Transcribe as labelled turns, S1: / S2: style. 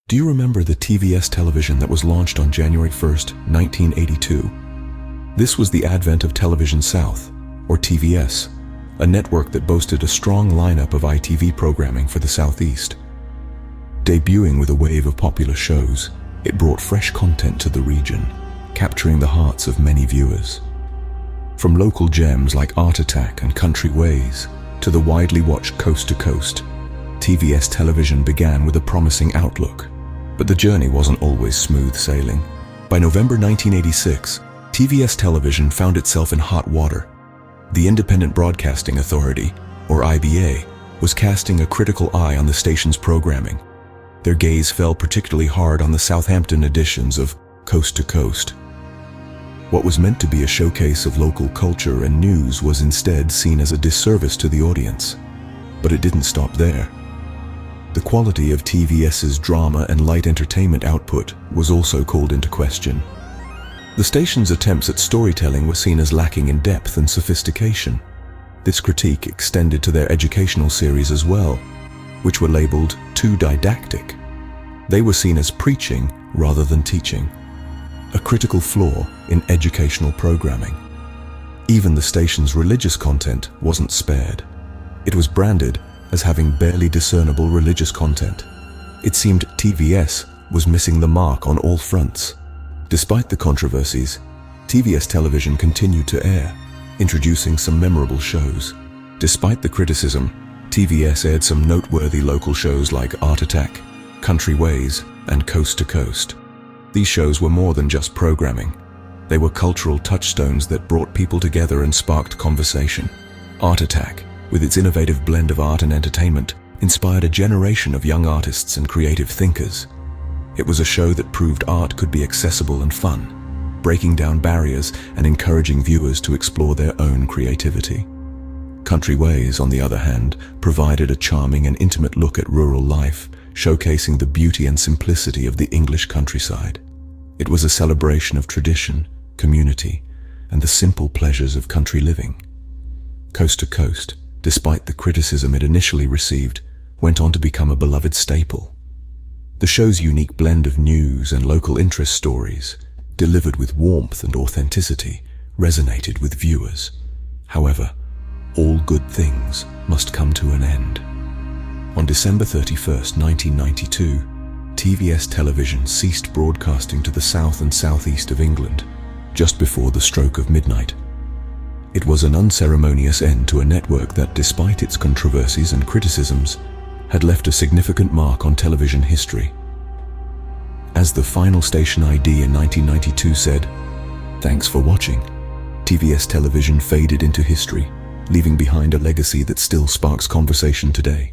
S1: Do you remember the TVS television that was launched on January 1st, 1982? This was the advent of Television South, or TVS, a network that boasted a strong lineup of ITV programming for the Southeast. Debuting with a wave of popular shows, it brought fresh content to the region, capturing the hearts of many viewers. From local gems like Art Attack and Country Ways, to the widely watched Coast to Coast, TVS television began with a promising outlook. But the journey wasn't always smooth sailing. By November 1986, TVS television found itself in hot water. The Independent Broadcasting Authority, or IBA, was casting a critical eye on the station's programming. Their gaze fell particularly hard on the Southampton editions of Coast to Coast. What was meant to be a showcase of local culture and news was instead seen as a disservice to the audience. But it didn't stop there. The quality of TVS's drama and light entertainment output was also called into question. The station's attempts at storytelling were seen as lacking in depth and sophistication. This critique extended to their educational series as well, which were labeled too didactic. They were seen as preaching rather than teaching, a critical flaw in educational programming. Even the station's religious content wasn't spared. It was branded as having barely discernible religious content. It seemed TVS was missing the mark on all fronts. Despite the controversies, TVS television continued to air, introducing some memorable shows. Despite the criticism, TVS aired some noteworthy local shows like Art Attack, Country Ways, and Coast to Coast. These shows were more than just programming. They were cultural touchstones that brought people together and sparked conversation. Art Attack, with its innovative blend of art and entertainment, inspired a generation of young artists and creative thinkers. It was a show that proved art could be accessible and fun, breaking down barriers and encouraging viewers to explore their own creativity. Country Ways, on the other hand, provided a charming and intimate look at rural life, showcasing the beauty and simplicity of the English countryside. It was a celebration of tradition, community, and the simple pleasures of country living. Coast to Coast, despite the criticism it initially received, went on to become a beloved staple. The show's unique blend of news and local interest stories, delivered with warmth and authenticity, resonated with viewers. However, all good things must come to an end. On December 31st, 1992, TVS television ceased broadcasting to the south and southeast of England, just before the stroke of midnight. It was an unceremonious end to a network that, despite its controversies and criticisms, had left a significant mark on television history. As the final station ID in 1992 said, "Thanks for watching." TVS television faded into history, leaving behind a legacy that still sparks conversation today.